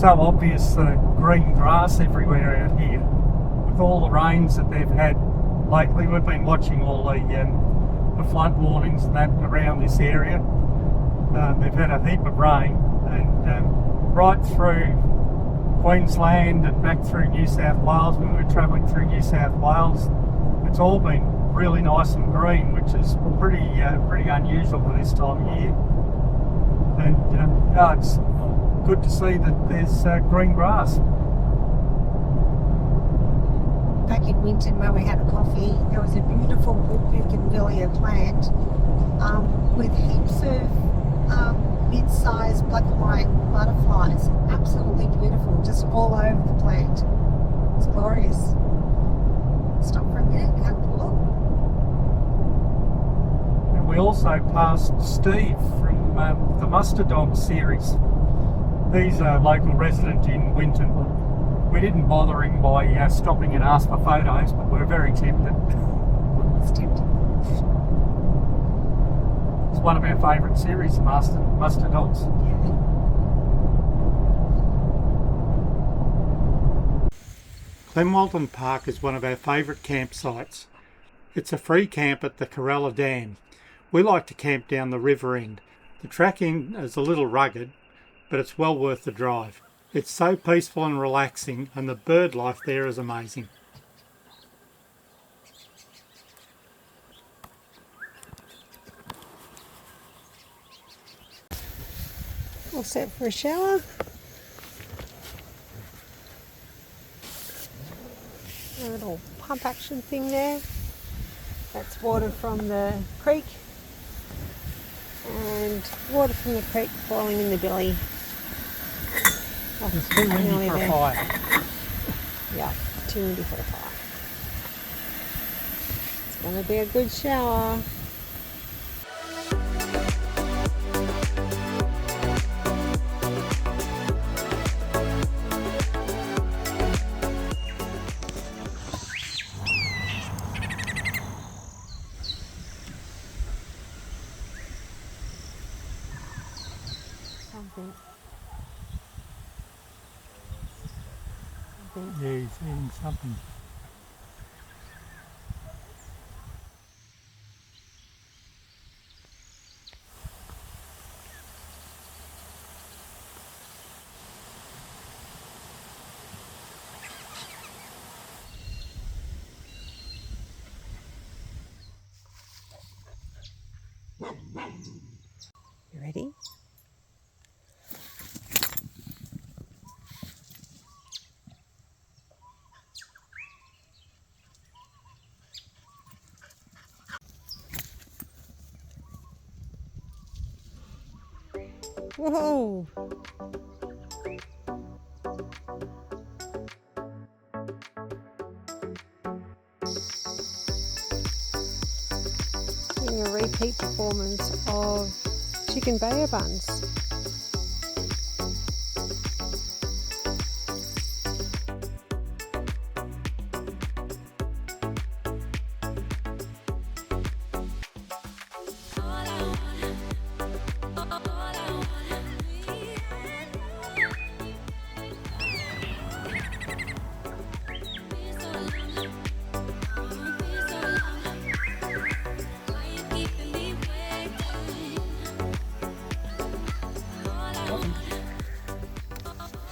so obvious the green grass everywhere out here. With all the rains that they've had lately, we've been watching all the flood warnings and that around this area. They've had a heap of rain, and right through Queensland and back through New South Wales, when we were travelling through New South Wales, it's all been really nice and green, which is pretty unusual for this time of year. And it's good to see that there's green grass. Back in Winton, where we had a coffee, there was a beautiful bougainvillea plant with heaps of mid-sized black and white butterflies. Absolutely beautiful, just all over the plant. It's glorious. Stop for a minute and have a look. And we also passed Steve from the Mustard Dog series. He's a local resident in Winton. We didn't bother him by stopping and ask for photos, but we're very tempted. It's tempting. It's one of our favourite series, Mustard Dogs. Yeah. Clem Walton Park is one of our favourite campsites. It's a free camp at the Corella Dam. We like to camp down the river end. The tracking is a little rugged, but it's well worth the drive. It's so peaceful and relaxing, and the bird life there is amazing. All set for a shower. A little pump action thing there. That's water from the creek, and water from the creek boiling in the billy. It's too windy for a fire. Yeah, too windy for a fire. It's going to be a good shower. Something. Yeah, he's eating something. You ready? Whoa! Doing a repeat performance of chicken bayer buns.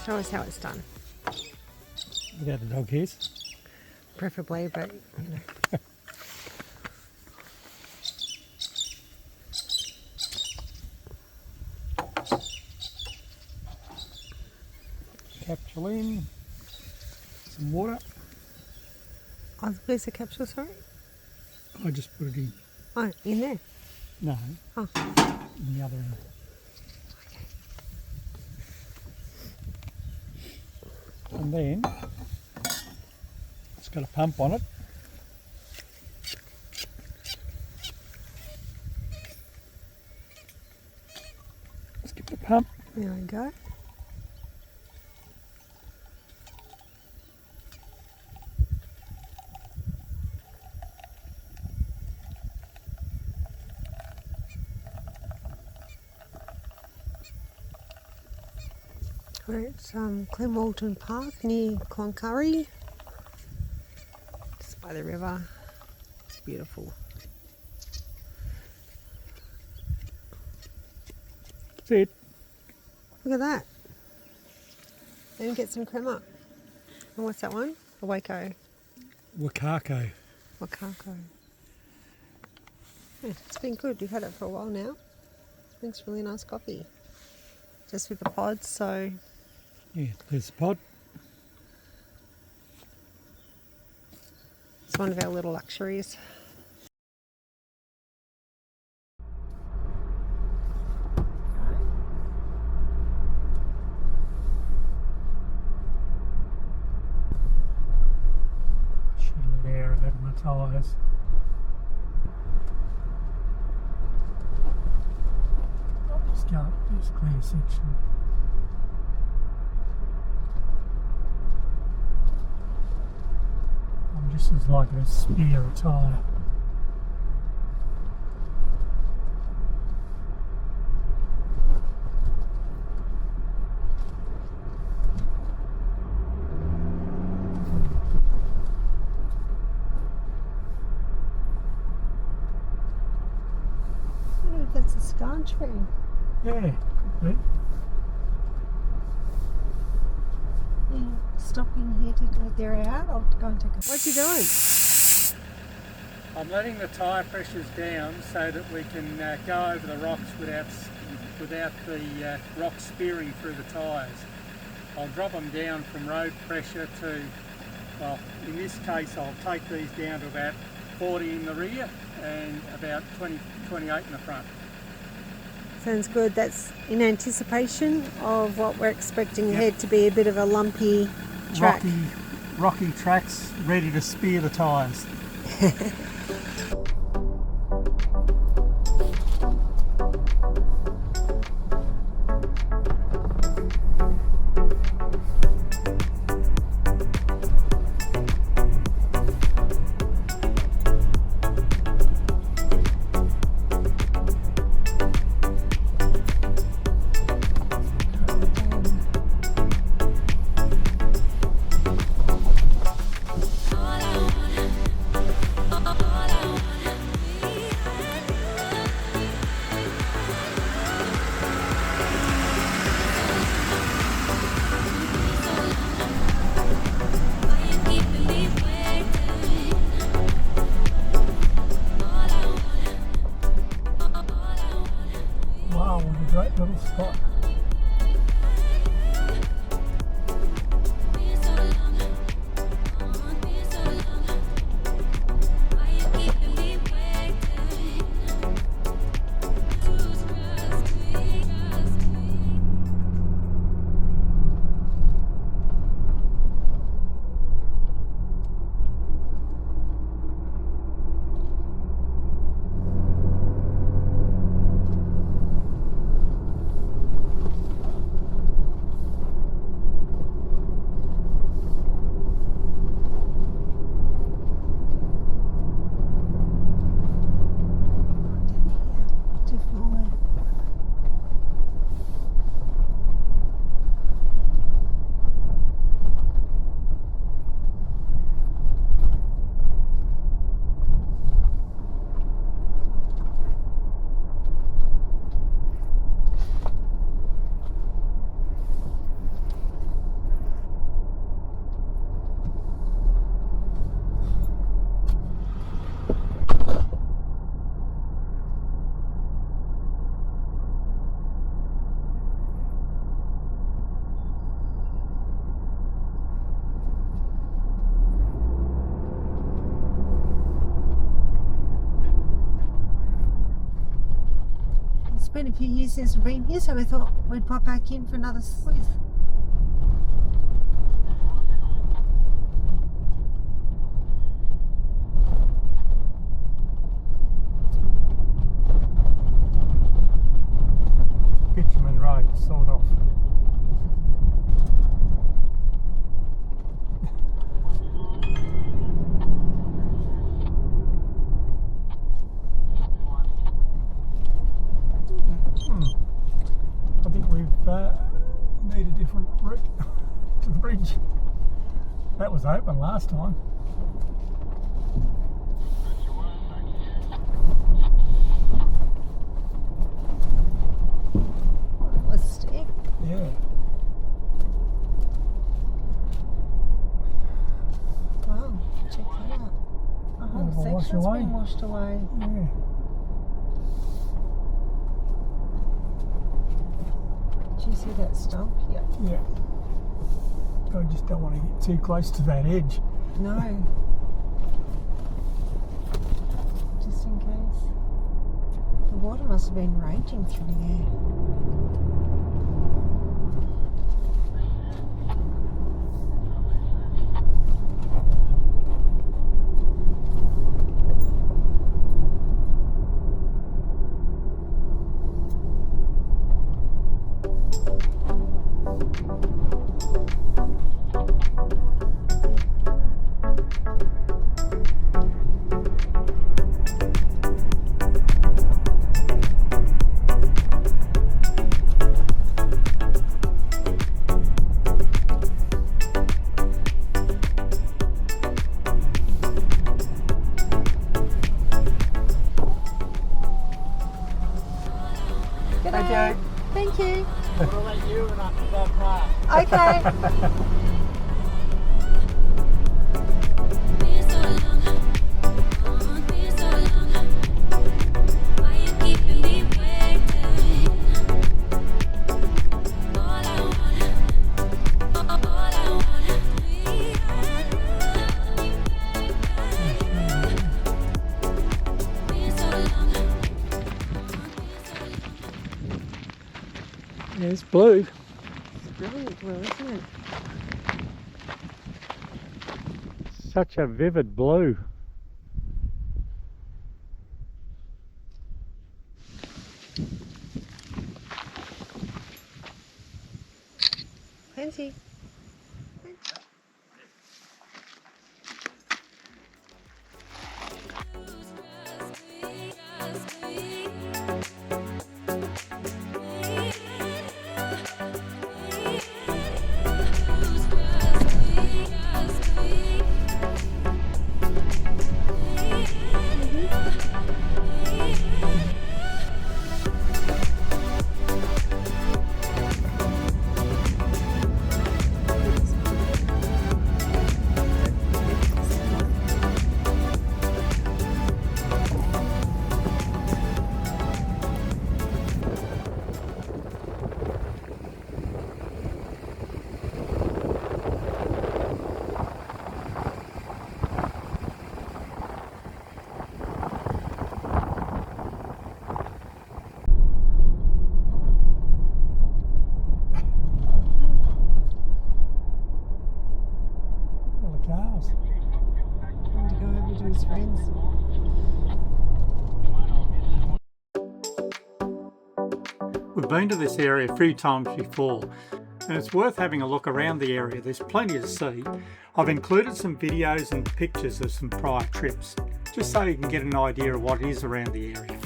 Show us how it's done. Without the dog hairs. Preferably, but Capsule in. Some water. oh, where's the capsule, sorry? I just put it in. Oh, in there? No. Oh. In the other end. And then it's got a pump on it. Let's get the pump. There we go. We're at Clem Walton Park near Clancy, just by the river. It's beautiful. Sit. Look at that. And get some crema. And what's that one? A Waco. Wakako. Wakako. Yeah, it's been good. We've had it for a while now. It's really nice coffee. Just with the pods, so. Yeah, there's a pod. It's one of our little luxuries. Air of it in my tyres. I'll just go up this clear section. I'm just as likely to spear a tyre. That's a scar tree. Yeah, could be. Yeah, stopping here to go there out. I'll go and take a. What you doing? I'm letting the tyre pressures down so that we can go over the rocks without the rocks spearing through the tyres. I'll drop them down from road pressure to, well, in this case I'll take these down to about 40 in the rear and about 28 in the front. Sounds good. That's in anticipation of what we're expecting ahead to be a bit of a lumpy track. Rocky tracks ready to spear the tyres. Great little spot. It's been a few years since we've been here, so we thought we'd pop back in for another sleuth. Bitumen road, sort of. I think we've need a different That was open last time. That was steep. Yeah. Wow, check that out. A whole Bit of a wash section's away. been washed away. Yeah. Do you see that stump? Yeah. Yeah. I just don't want to get too close to that edge. No. Just in case. The water must have been raging through there. Okay. Thank you. I'll let you and I can go past. Okay. Yeah, it's blue. It's brilliant blue, isn't it? Such a vivid blue. Clancy. All the cars. Time to go over to his friends. We've been to this area a few times before, and it's worth having a look around the area. There's plenty to see. I've included some videos and pictures of some prior trips, just so you can get an idea of what is around the area.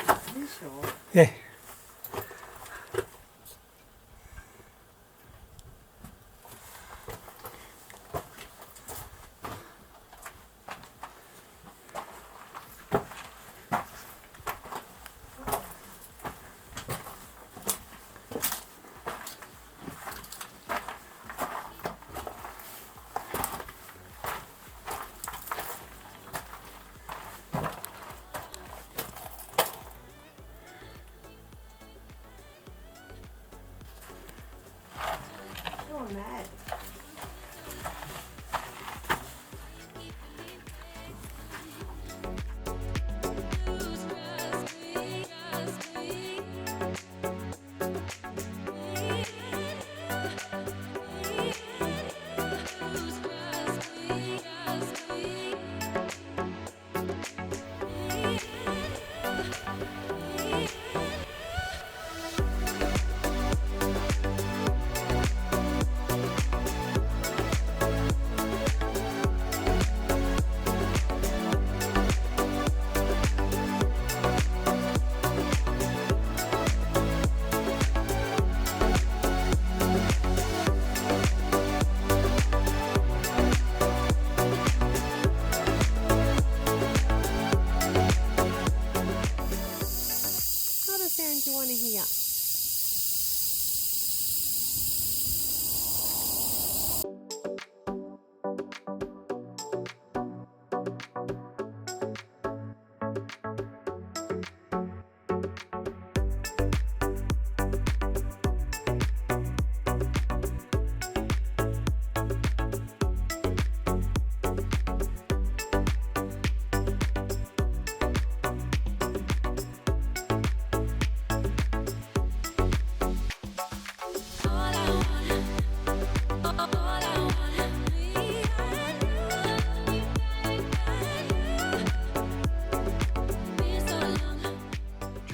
Are you sure? Yeah.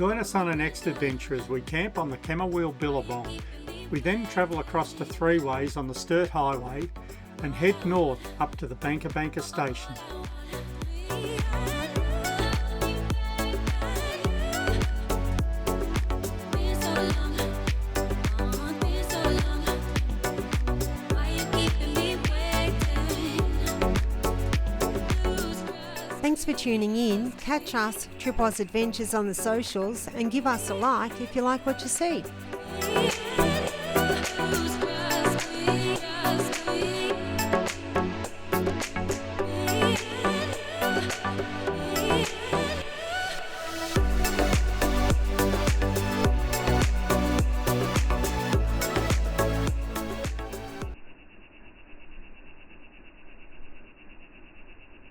Join us on our next adventure as we camp on the Cammerwheel Billabong. We then travel across to Three Ways on the Sturt Highway and head north up to the Banker station. Thanks for tuning in. Catch us, Trip Oz Adventures, on the socials and give us a like if you like what you see.